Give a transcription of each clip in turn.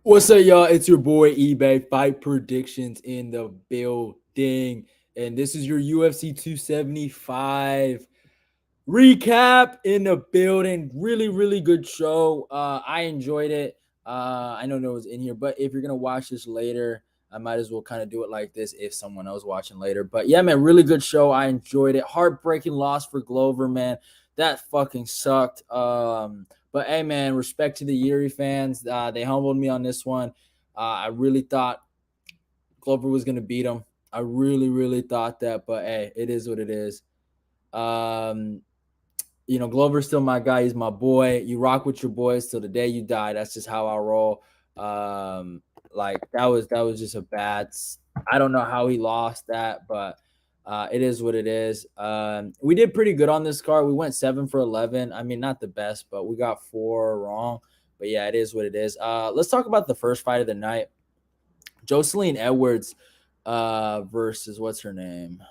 What's up, y'all? It's your boy eBay Fight Predictions in the building. And this is your UFC 275 recap in the building. Really, really good show. I enjoyed it. I don't know what's in here, but if you're going to watch this later, I might as well kind of do it like this if someone else watching later. But yeah, man, really good show. I enjoyed it. Heartbreaking loss for Glover, man. That fucking sucked. But hey, man, respect to the Yuri fans. They humbled me on this one. I really thought Glover was gonna beat him. I really, really thought that. But hey, it is what it is. Um, Glover's still my guy. He's my boy. You rock with your boys till the day you die. That's just how I roll. Like that was just a bad. I don't know how he lost that, but it is what it is. We did pretty good on this card. We went 7 for 11. I mean, not the best, but we got 4 wrong. But yeah, it is what it is. Let's talk about the first fight of the night. Jocelyn Edwards versus what's her name?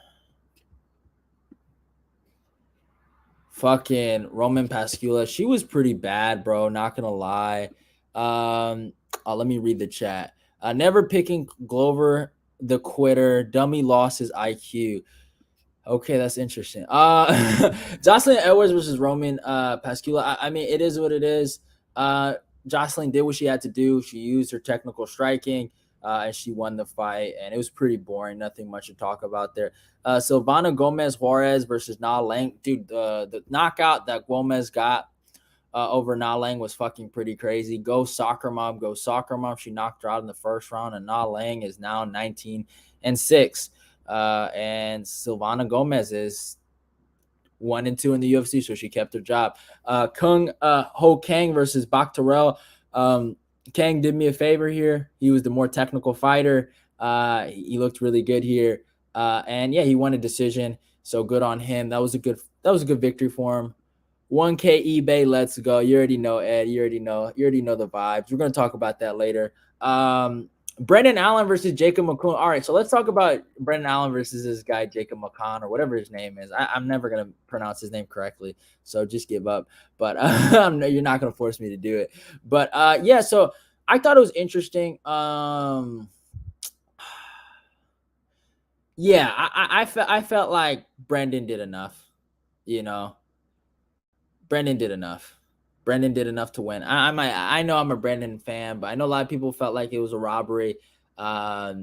Fucking Roman Pascula. She was pretty bad, bro. Not gonna lie. Let me read the chat. Never picking Glover the quitter. Dummy lost his IQ. Okay, that's interesting. Jocelyn Edwards versus Roman Pascula. I mean, it is what it is. Jocelyn did what she had to do. She used her technical striking, and she won the fight. And it was pretty boring. Nothing much to talk about there. Silvana Gomez Juarez versus Na Lang. Dude, the knockout that Gomez got over Na Lang was fucking pretty crazy. Go soccer mom, go soccer mom. She knocked her out in the first round, and Na Lang is now 19-6. And Silvana Gomez is 1-2 in the UFC, so she kept her job. Kung Ho Kang versus Bakterel. Kang did me a favor here. He was the more technical fighter. He looked really good here, and yeah, he won a decision. So good on him. That was a good victory for him. 1K eBay, let's go. You already know, Ed. You already know the vibes. We're gonna talk about that later. Brendan Allen versus Jacob McCoon. All right, so let's talk about Brendan Allen versus this guy, Jacob McCon, or whatever his name is. I'm never going to pronounce his name correctly, so just give up. But you're not going to force me to do it. But yeah, so I thought it was interesting. Yeah, I felt like Brendan did enough. You know, Brendan did enough. Brendan did enough to win. I know I'm a Brendan fan, but I know a lot of people felt like it was a robbery. But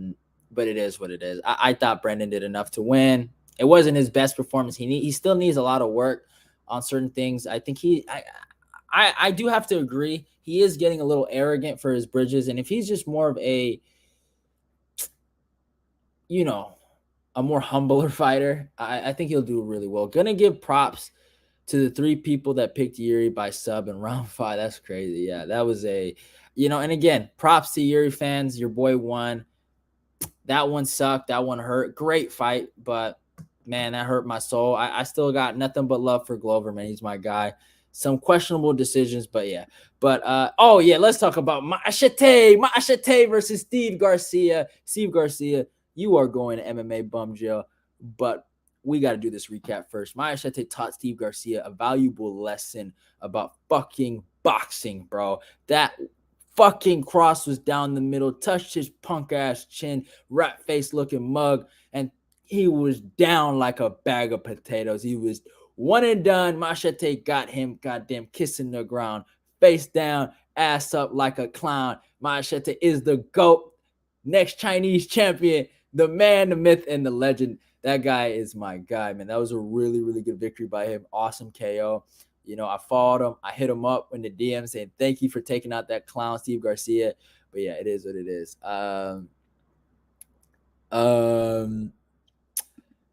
it is what it is. I thought Brendan did enough to win. It wasn't his best performance. He still needs a lot of work on certain things. I think I do have to agree. He is getting a little arrogant for his bridges, and if he's just more of a you know a more humbler fighter, I think he'll do really well. Gonna give props to the 3 people that picked Yuri by sub in round 5. That's crazy. Yeah, that was and again, props to Yuri fans. Your boy won. That one sucked. That one hurt. Great fight, but man, that hurt my soul. I still got nothing but love for Glover, man. He's my guy. Some questionable decisions, but yeah. But oh yeah, let's talk about Machete versus Steve Garcia. Steve Garcia, you are going to MMA bum jail, but we got to do this recap first. Machete taught Steve Garcia a valuable lesson about fucking boxing, bro. That fucking cross was down the middle, touched his punk ass chin, rat face looking mug, and he was down like a bag of potatoes. He was one and done. Machete got him goddamn kissing the ground, face down, ass up like a clown. Machete is the GOAT, next Chinese champion, the man, the myth, and the legend. That guy is my guy, man. That was a really, really good victory by him. Awesome KO. I followed him. I hit him up in the DM saying, thank you for taking out that clown, Steve Garcia. But yeah, it is what it is.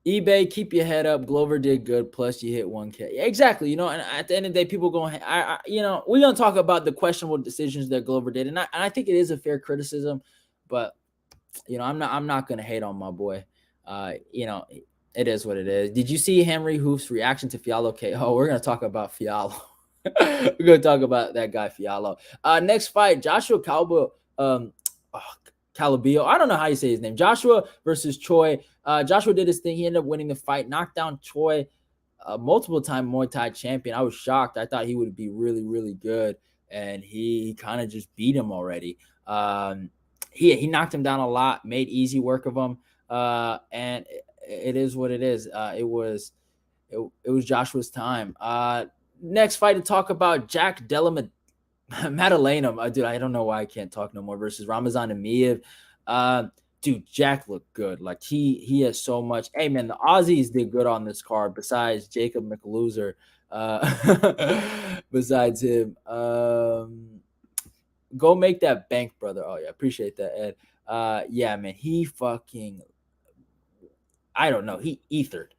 eBay, keep your head up. Glover did good. Plus, you hit 1K. Yeah, exactly. And at the end of the day, people going, we're going to talk about the questionable decisions that Glover did. And I think it is a fair criticism, but, I'm not going to hate on my boy. It is what it is. Did you see Henry Hoof's reaction to Fiallo KO? We're going to talk about Fiallo. We're going to talk about that guy Fiallo. Next fight, Joshua Calbo, Calabio. I don't know how you say his name. Joshua versus Choi. Joshua did his thing. He ended up winning the fight, knocked down Choi, multiple-time Muay Thai champion. I was shocked. I thought he would be really, really good. and he kind of just beat him already. He knocked him down a lot, made easy work of him, and it is what it is. It was Joshua's time. Next fight to talk about, Jack Della Madalena. Dude, I don't know why I can't talk no more, versus Ramazan Amiev. Uh, dude, Jack looked good. Like he has so much. Hey man, the Aussies did good on this card. Besides Jacob McLoser, besides him, go make that bank, brother. Oh yeah, appreciate that, Ed. Yeah, man, he fucking, I don't know. He ethered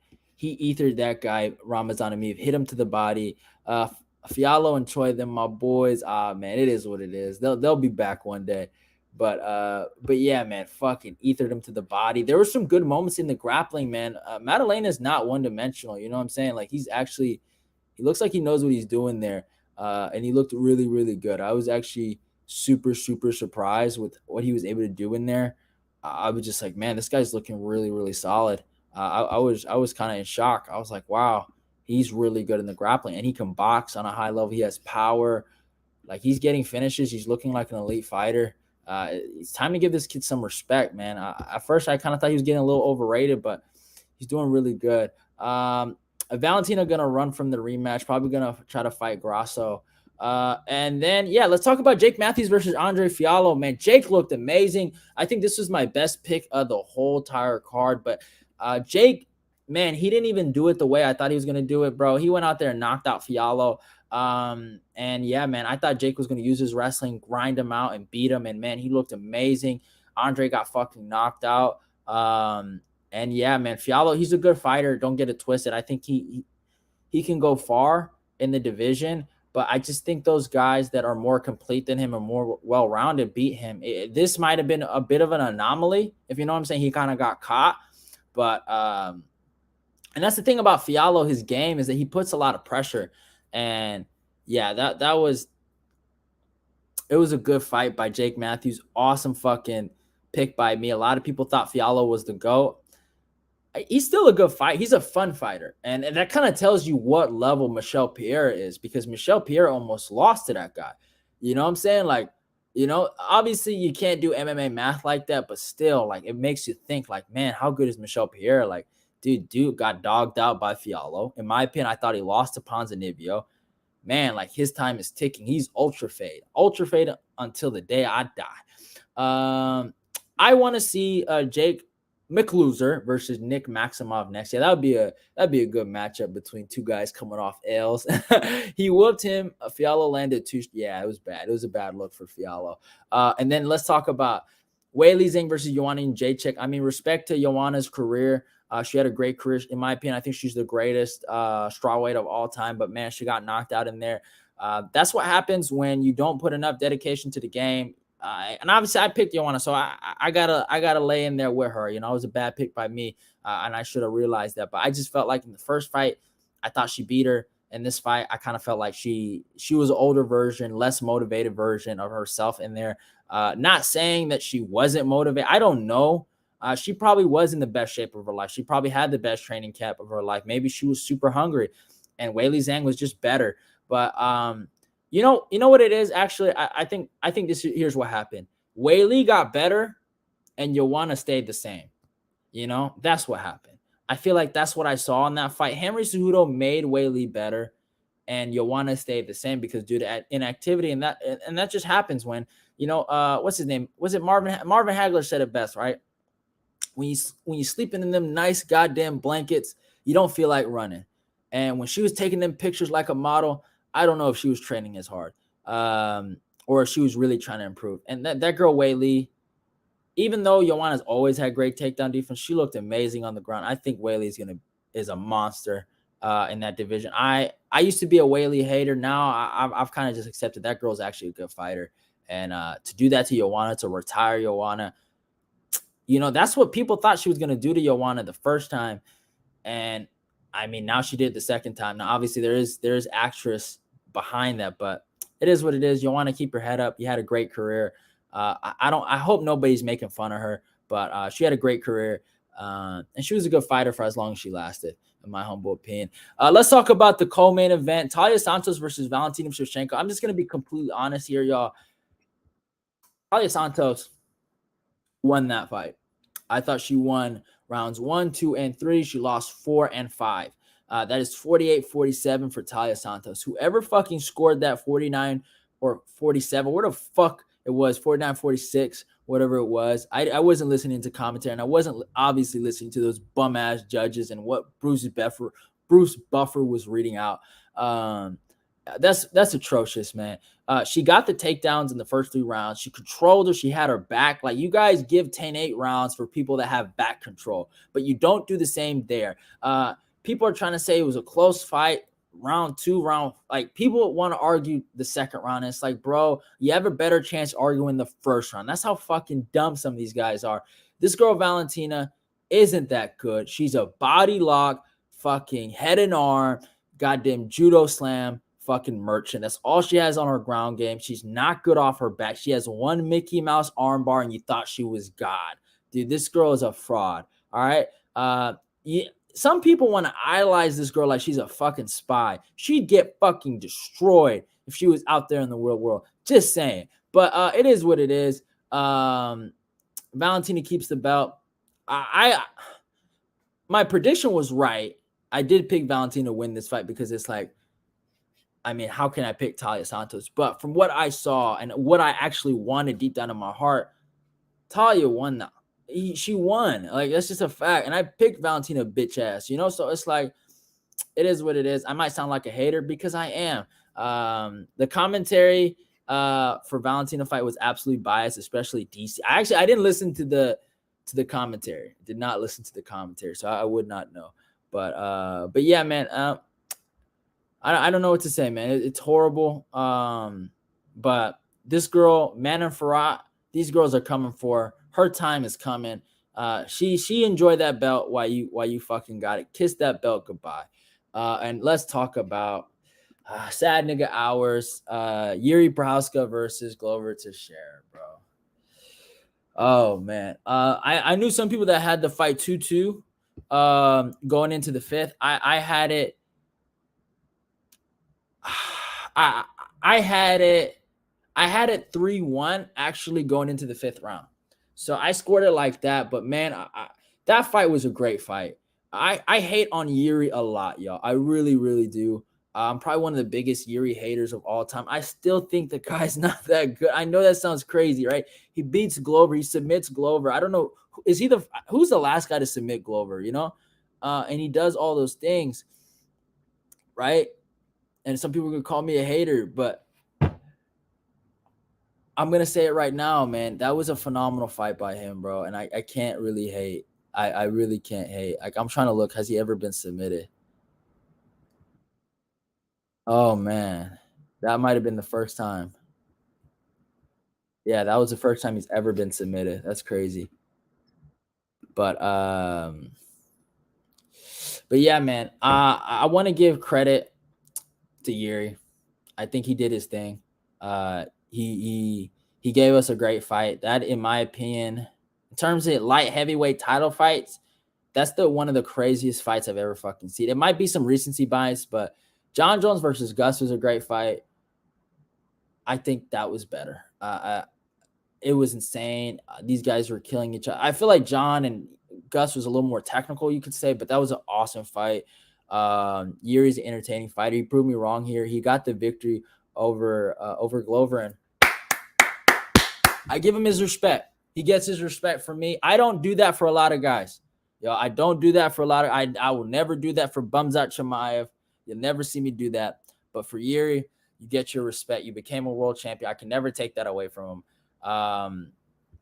that guy, Ramazan Amiev, hit him to the body. Fialo and Choi, them my boys. Ah man, it is what it is. They'll be back one day. But yeah, man, fucking ethered him to the body. There were some good moments in the grappling, man. Madalena is not one dimensional. You know what I'm saying? Like he looks like he knows what he's doing there. And he looked really, really good. I was actually super, super surprised with what he was able to do in there. I was just like, man, this guy's looking really, really solid. I was kind of in shock. I was like, wow, he's really good in the grappling, and he can box on a high level. He has power. Like he's getting finishes. He's looking like an elite fighter. It's time to give this kid some respect, man. At first, I kind of thought he was getting a little overrated, but he's doing really good. Valentina gonna run from the rematch. Probably gonna try to fight Grasso. And then, yeah, let's talk about Jake Matthews versus Andre Fiallo. Man, Jake looked amazing. I think this was my best pick of the whole entire card. But Jake, man, he didn't even do it the way I thought he was going to do it, bro. He went out there and knocked out Fiallo. And yeah, man, I thought Jake was going to use his wrestling, grind him out, and beat him. And man, he looked amazing. Andre got fucking knocked out. And yeah, man, Fiallo, he's a good fighter. Don't get it twisted. I think he can go far in the division. But I just think those guys that are more complete than him and more well-rounded beat him. This might have been a bit of an anomaly, if you know what I'm saying. He kind of got caught. But and that's the thing about Fiallo, his game, is that he puts a lot of pressure. And yeah, that was a good fight by Jake Matthews. Awesome fucking pick by me. A lot of people thought Fiallo was the GOAT. He's still a good fight. He's a fun fighter. And that kind of tells you what level Michel Pierre is, because Michel Pierre almost lost to that guy. You know what I'm saying? Like, obviously you can't do MMA math like that, but still, like, it makes you think, like, man, how good is Michel Pierre? Like, dude got dogged out by Fiallo. In my opinion, I thought he lost to Ponzinibbio. Man, like, his time is ticking. He's ultra fade until the day I die. I want to see Jake McLoser versus Nick Maximov next. Yeah, that'd be a good matchup between two guys coming off L's. He whooped him. Fiallo landed two. Yeah, it was bad. It was a bad look for Fiallo. And then let's talk about Weili Zhang versus Joanna Jacek. I mean, respect to Joanna's career. She had a great career, in my opinion. I think she's the greatest strawweight of all time. But man, she got knocked out in there. That's what happens when you don't put enough dedication to the game. And obviously I picked Joanna, so I gotta lay in there with her. It was a bad pick by me, and I should have realized that. But I just felt like in the first fight, I thought she beat her. In this fight, I kind of felt like she was an older version, less motivated version of herself in there. Not saying that she wasn't motivated. I don't know. She probably was in the best shape of her life. She probably had the best training camp of her life. Maybe she was super hungry, and Weili Zhang was just better. But you know what it is? Actually, I think here's what happened. Weili got better and Joanna stayed the same. That's what happened. I feel like that's what I saw in that fight. Henry Cejudo made Weili better and Joanna stayed the same because due to inactivity, and that just happens when, what's his name? Was it Marvin Hagler said it best, right? When you sleeping in them nice goddamn blankets, you don't feel like running. And when she was taking them pictures like a model, I don't know if she was training as hard, or if she was really trying to improve. And that girl Weili, even though Joanna's always had great takedown defense, she looked amazing on the ground. I think Weili is a monster in that division. I used to be a Weili hater. Now I've kind of just accepted that girl's actually a good fighter. And to do that to Joanna, to retire Joanna, that's what people thought she was going to do to Joanna the first time. And I mean, now she did it the second time. Now, obviously, there is actress behind that, but it is what it is. You want to keep your head up. You had a great career. I hope nobody's making fun of her, but she had a great career, and she was a good fighter for as long as she lasted. in my humble opinion. Let's talk about the co-main event: Talia Santos versus Valentina Shevchenko. I'm just gonna be completely honest here, y'all. Talia Santos won that fight. I thought she won rounds 1, 2, and 3. She lost 4 and 5. That is 48-47 for Talia Santos. Whoever fucking scored that 49 or 47, what the fuck it was, 49-46, whatever it was. I wasn't listening to commentary, and I wasn't obviously listening to those bum ass judges and what Bruce Buffer was reading out. That's atrocious, man. She got the takedowns in the first 3 rounds. She controlled her. She had her back. Like, you guys give 10-8 rounds for people that have back control, but you don't do the same there. People are trying to say it was a close fight. Round 2, like, people want to argue the second round. It's like, bro, you have a better chance arguing the first round. That's how fucking dumb some of these guys are. This girl, Valentina, isn't that good. She's a body lock, fucking head and arm, goddamn judo slam fucking merchant. That's all she has on her ground game. She's not good off her back. She has one Mickey Mouse armbar, and you thought she was God. Dude, this girl is a fraud. All right. Some people want to idolize this girl like she's a fucking spy. She'd get fucking destroyed if she was out there in the real world. Just saying. But it is what it is. Valentina keeps the belt. My prediction was right. I did pick Valentina to win this fight because it's like, I mean, how can I pick Talia Santos? But from what I saw and what I actually wanted deep down in my heart, Talia won that. She won. Like, that's just a fact. And I picked Valentina bitch ass, you know? So it's like, it is what it is. I might sound like a hater because I am. The commentary for Valentina fight was absolutely biased, especially DC. I didn't listen to the commentary. Did not listen to the commentary, so I would not know. But yeah, man. I don't know what to say, man. It's horrible. But this girl, Manon Farah, these girls are coming for her. Her time is coming. She enjoyed that belt while you fucking got it. Kiss that belt goodbye. And let's talk about sad nigga hours. Yuri Prochazka versus Glover Teixeira, bro. Oh man. I knew some people that had the fight 2-2 going into the 5th. I had it. I had it 3-1 actually going into the 5th round. So I scored it like that. But man, that fight was a great fight. I hate on Yuri a lot, y'all. I really, really do. I'm probably one of the biggest Yuri haters of all time. I still think the guy's not that good. I know that sounds crazy, right? He beats Glover. He submits Glover. I don't know. Who's the last guy to submit Glover, you know? And he does all those things, right? And some people could call me a hater, but I'm going to say it right now, man. That was a phenomenal fight by him, bro. And I can't really hate. I really can't hate. Like, I'm trying to look. Has he ever been submitted? Oh, man. That might have been the first time. Yeah, that was the first time he's ever been submitted. That's crazy. But yeah, man. I want to give credit to Yuri. I think he did his thing. He gave us a great fight. That, in my opinion, in terms of light heavyweight title fights, that's one of the craziest fights I've ever fucking seen. It might be some recency bias, but John Jones versus Gus was a great fight. I think that was better. It was insane. These guys were killing each other. I feel like John and Gus was a little more technical, you could say, but that was an awesome fight. Yuri's an entertaining fighter. He proved me wrong here. He got the victory over Glover, and I give him his respect. He gets his respect from me. I don't do that for a lot of guys. Yo, I don't do that for a lot of. I will never do that for Bumzat Chimaev. You'll never see me do that. But for Yuri, you get your respect. You became a world champion. I can never take that away from him.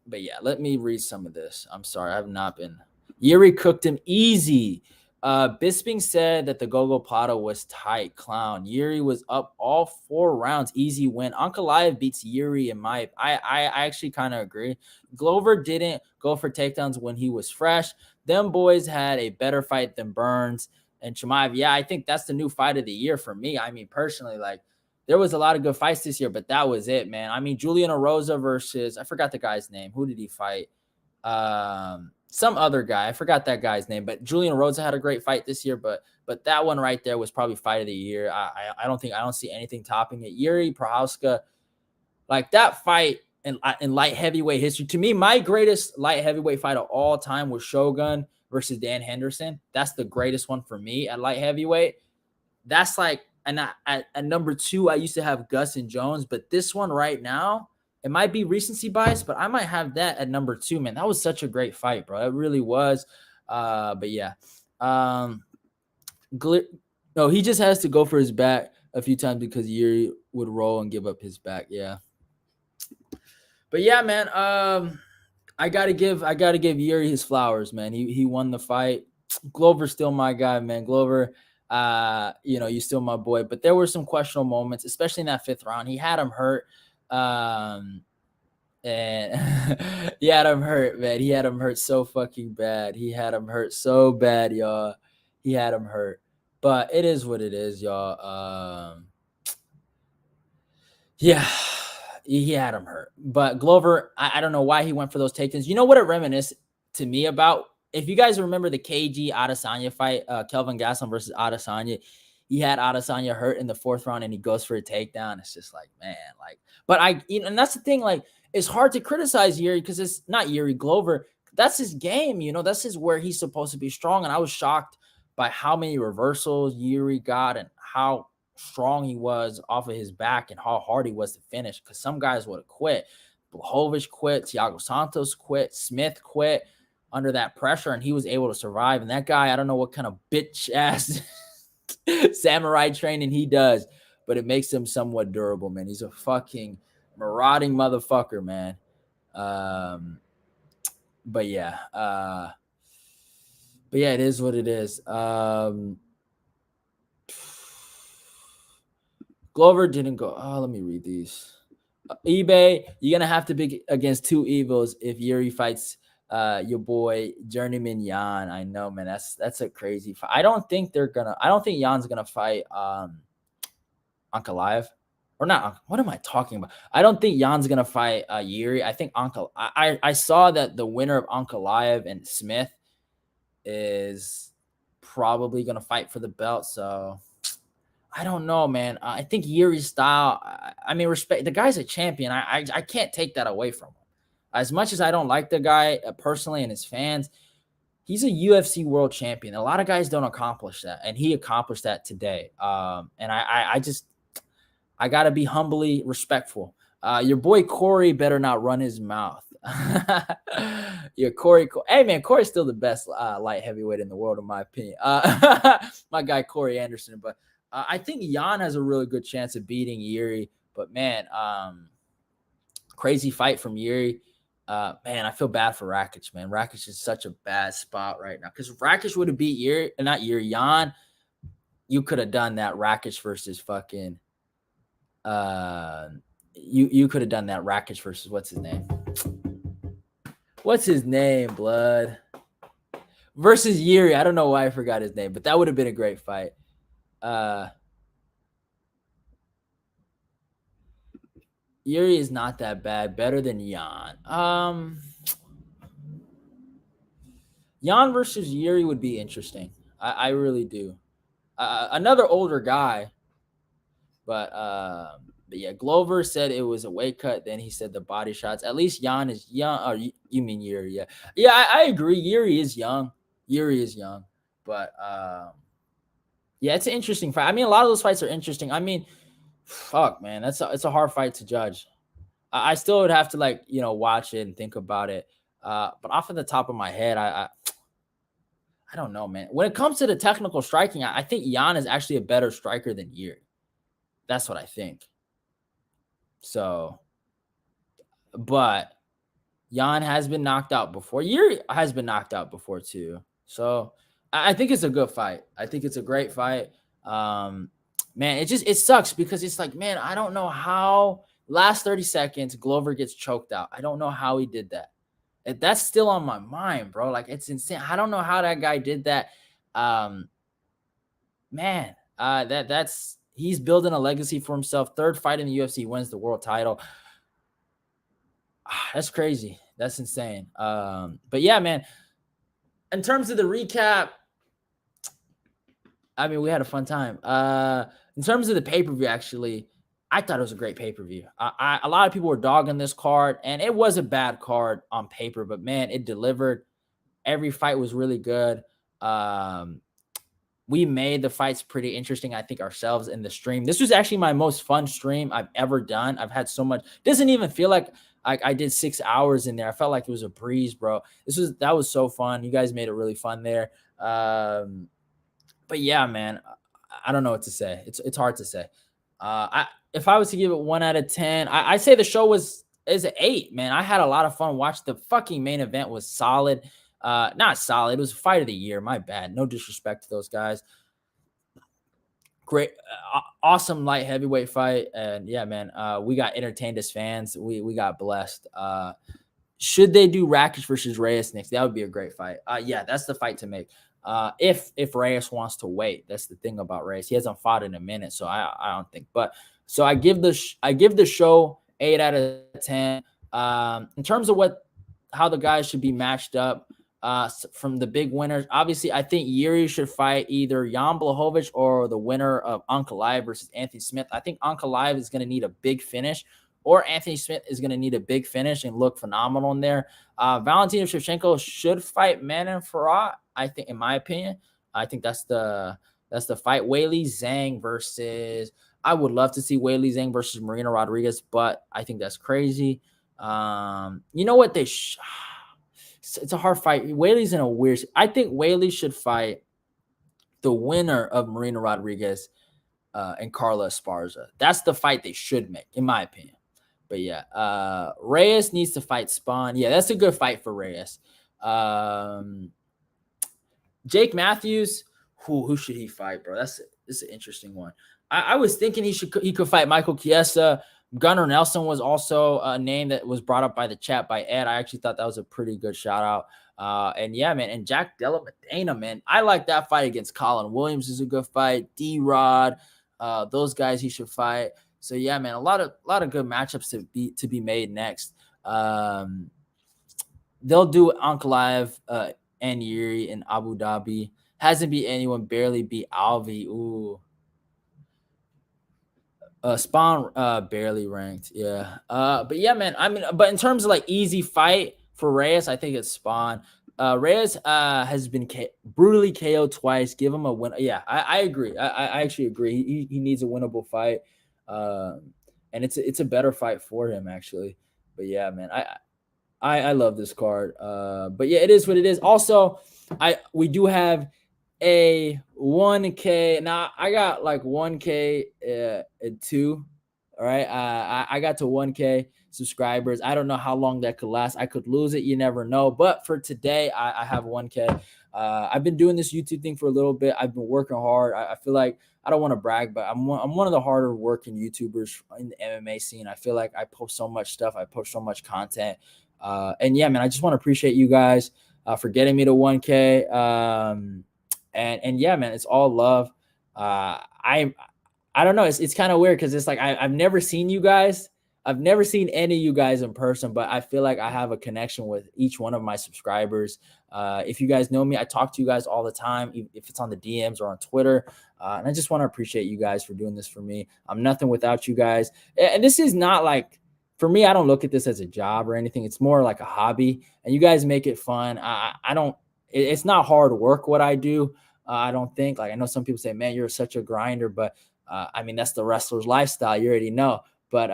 But yeah, let me read some of this. I'm sorry, I have not been. Yuri cooked him easy. Bisping said that the Gogoplata was tight. Clown. Yuri was up all 4 rounds. Easy win. Ankalaev beats Yuri in my. I actually kind of agree. Glover didn't go for takedowns when he was fresh. Them boys had a better fight than Burns and Chimaev. Yeah, I think that's the new fight of the year for me. I mean, personally, like, there was a lot of good fights this year, but that was it, man. I mean, Julian Erosa versus, I forgot the guy's name. Who did he fight? some other guy. I forgot that guy's name, but Julian Rosa had a great fight this year. But that one right there was probably fight of the year. I don't see anything topping it. Yuri Prochazka, like that fight in light heavyweight history. To me, my greatest light heavyweight fight of all time was Shogun versus Dan Henderson. That's the greatest one for me at light heavyweight. That's like, and at number 2, I used to have Gus and Jones, but this one right now, it might be recency bias, but I might have that at number 2, man. That was such a great fight, bro. It really was. But yeah. No, he just has to go for his back a few times because Yuri would roll and give up his back. Yeah. But yeah, man. I gotta give Yuri his flowers, man. He won the fight. Glover's still my guy, man. Glover, you're still my boy. But there were some questionable moments, especially in that 5th round. He had him hurt. And he had him hurt, man. He had him hurt so fucking bad. He had him hurt so bad, y'all. He had him hurt. But it is what it is, y'all. Yeah, he had him hurt. But Glover, I don't know why he went for those takedowns. You know what it reminisced to me about? If you guys remember the KG Adesanya fight, Kelvin Gastelum versus Adesanya, he had Adesanya hurt in the 4th round and he goes for a takedown. It's just like, man, like, but and that's the thing, like, it's hard to criticize Yuri because it's not Yuri Glover. That's his game, that's where he's supposed to be strong. And I was shocked by how many reversals Yuri got and how strong he was off of his back and how hard he was to finish, because some guys would have quit. Blachowicz quit, Thiago Santos quit, Smith quit under that pressure, and he was able to survive. And that guy, I don't know what kind of bitch ass samurai training he does, but it makes him somewhat durable, man. He's a fucking marauding motherfucker, man. But yeah, it is what it is. Glover didn't go. Oh, let me read these. eBay, you're going to have to be against 2 evils if Yuri fights your boy Journeyman Jan. I know, man. That's a crazy fight. I don't think Jan's going to fight Ankalaev. Or not. What am I talking about? I don't think Jan's going to fight Yuri. I think I saw that the winner of Ankalaev and Smith is probably going to fight for the belt. So I don't know, man. I think Yuri's style, I mean, respect. The guy's a champion. I can't take that away from him. As much as I don't like the guy personally and his fans, he's a UFC world champion. A lot of guys don't accomplish that, and he accomplished that today. And I got to be humbly respectful. Your boy Corey better not run his mouth. Your Corey. Hey, man, Corey's still the best light heavyweight in the world, in my opinion. My guy Corey Anderson, but I think Jan has a really good chance of beating Yuri. But man, crazy fight from Yuri. Man, I feel bad for Rakic, man. Rakic is such a bad spot right now. Because if Rakic would have beat Jan, you could have done that Rakic versus fucking you could have done that Rakic versus what's his name, blood? Versus Yuri. I don't know why I forgot his name, but that would have been a great fight. Yuri is not that bad. Better than Jan. Jan versus Yuri would be interesting. I really do. Another older guy, but yeah, Glover said it was a weight cut. Then he said the body shots. At least Jan is young. Or you mean Yuri? Yeah. I agree. Yuri is young. But yeah, it's an interesting fight. I mean, a lot of those fights are interesting. I mean, fuck, man, it's a hard fight to judge. I still would have to watch it and think about it. But off of the top of my head, I don't know, man. When it comes to the technical striking, I think Jan is actually a better striker than Yuri. That's what I think. So, but Jan has been knocked out before. Yuri has been knocked out before too. So I think it's a good fight. I think it's a great fight. Man, it sucks because it's like, man, I don't know how last 30 seconds Glover gets choked out. I don't know how he did that. That's still on my mind, bro. Like, it's insane. I don't know how that guy did that. Man, that's he's building a legacy for himself. 3rd fight in the UFC, wins the world title. That's crazy. That's insane. But yeah, man, in terms of the recap, I mean, we had a fun time. In terms of the pay-per-view, actually, I thought it was a great pay-per-view. A lot of people were dogging this card, and it was a bad card on paper, but man, it delivered. Every fight was really good. Um, we made the fights pretty interesting, I think, ourselves in the stream. This was actually my most fun stream I've ever done. I've had so much. Doesn't even feel like I did 6 hours in there. I felt like it was a breeze, bro. That was so fun. You guys made it really fun there. But yeah, man, I don't know what to say. It's hard to say. If I was to give it 1 out of 10, I say the show is an 8. Man, I had a lot of fun. Watch the fucking main event was solid. Not solid. It was fight of the year. My bad. No disrespect to those guys. Great, awesome light heavyweight fight, and yeah, man, we got entertained as fans. We got blessed. Should they do Rakic versus Reyes next? That would be a great fight. Yeah, that's the fight to make. If Reyes wants to wait, that's the thing about Reyes. He hasn't fought in a minute, so I don't think. But so I give the show 8 out of 10. In terms of how the guys should be matched up. From the big winners, obviously, I think Yuri should fight either Jan Blachowicz or the winner of Ankalaev versus Anthony Smith. I think Ankalaev is going to need a big finish, or Anthony Smith is going to need a big finish and look phenomenal in there. Valentina Shevchenko should fight Manon Farah. I think, in my opinion, I think that's the fight. Weili Zhang versus. I would love to see Weili Zhang versus Marina Rodriguez, but I think that's crazy. You know what? It's a hard fight. Weili's in a weird. I think Weili should fight the winner of Marina Rodriguez and Carla Esparza. That's the fight they should make, in my opinion. But yeah, Reyes needs to fight Spawn. Yeah, that's a good fight for Reyes. Jake Matthews, who should he fight, bro? This is an interesting one. I was thinking he could fight Michael Chiesa. Gunnar Nelson was also a name that was brought up by the chat by Ed. I actually thought that was a pretty good shout out. And yeah, man. And Jack Della Medina, man. I like that fight against Colin Williams is a good fight. D-Rod, those guys he should fight. So yeah, man, a lot of good matchups to be made next. They'll do Ankalaev and Yuri in Abu Dhabi. Hasn't beat anyone, barely beat Alvi. Ooh. Spawn barely ranked, yeah. But yeah, man. I mean, but in terms of like easy fight for Reyes, I think it's Spawn. Reyes has been brutally KO'd twice. Give him a win. Yeah, I agree. I actually agree. He needs a winnable fight, and it's a better fight for him actually. But yeah, man, I love this card. But yeah, it is what it is. Also, we do have a 1K. Now I got like 1K at 2. All right. I got to 1K subscribers. I don't know how long that could last. I could lose it. You never know. But for today, I have 1K. I've been doing this YouTube thing for a little bit. I've been working hard. I feel like I don't want to brag, but I'm one of the harder working YouTubers in the MMA scene. I feel like I post so much stuff. I post so much content. And yeah, man, I just want to appreciate you guys for getting me to 1K. And yeah, man, it's all love. I don't know. It's kind of weird because it's like I've never seen you guys. I've never seen any of you guys in person, but I feel like I have a connection with each one of my subscribers. If you guys know me, I talk to you guys all the time, if it's on the DMs or on Twitter. And I just want to appreciate you guys for doing this for me. I'm nothing without you guys. And this is not like, for me, I don't look at this as a job or anything. It's more like a hobby, and you guys make it fun. It's not hard work what I do. I don't think. Like, I know some people say, man, you're such a grinder, but I mean, that's the wrestler's lifestyle. You already know. But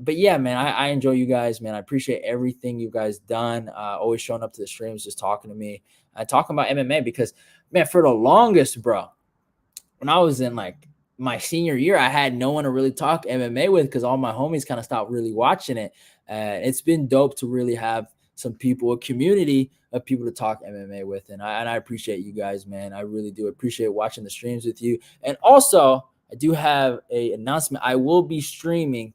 yeah, man, I enjoy you guys, man. I appreciate everything you guys done. Always showing up to the streams, just talking to me, talking about MMA, because, man, for the longest, bro, when I was in like my senior year, I had no one to really talk MMA with because all my homies kind of stopped really watching it. It's been dope to really have some people, a community of people to talk MMA with. And I appreciate you guys, man. I really do appreciate watching the streams with you. And also, I do have an announcement. I will be streaming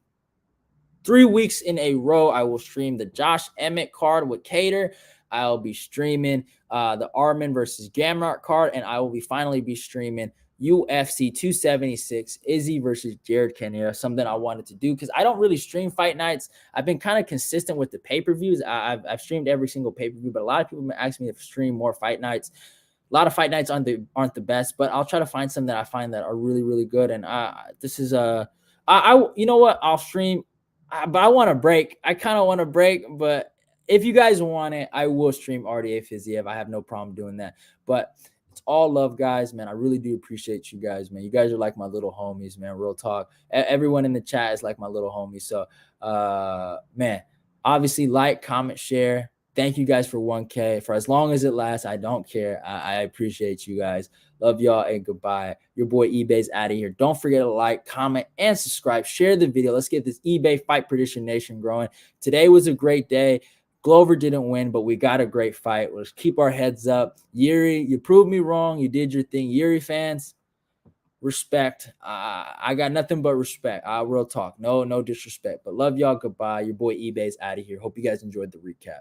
3 weeks in a row. I will stream the Josh Emmett card with Cater. I'll be streaming the Armin versus Gamrot card, and I will finally be streaming UFC 276, Izzy versus Jared Cannonier, something I wanted to do because I don't really stream fight nights. I've been kind of consistent with the pay-per-views. I've streamed every single pay-per-view, but a lot of people ask me to stream more fight nights. A lot of fight nights aren't the best, but I'll try to find some that I find that are really, really good. And this is you know what? I'll stream, but I want to break. I kind of want to break, but if you guys want it, I will stream RDA Fiziev. I have no problem doing that. But it's all love, guys, man. I really do appreciate you guys, man. You guys are like my little homies, man. Real talk. Everyone in the chat is like my little homies. So, man, obviously like, comment, share. Thank you guys for 1K. For as long as it lasts, I don't care. I appreciate you guys. Love y'all and goodbye. Your boy eBay's out of here. Don't forget to like, comment, and subscribe. Share the video. Let's get this eBay Fight Prediction Nation growing. Today was a great day. Glover didn't win, but we got a great fight. Let's keep our heads up. Yuri, you proved me wrong. You did your thing. Yuri fans, respect. I got nothing but respect. Real talk. No disrespect. But love y'all. Goodbye. Your boy eBay's out of here. Hope you guys enjoyed the recap.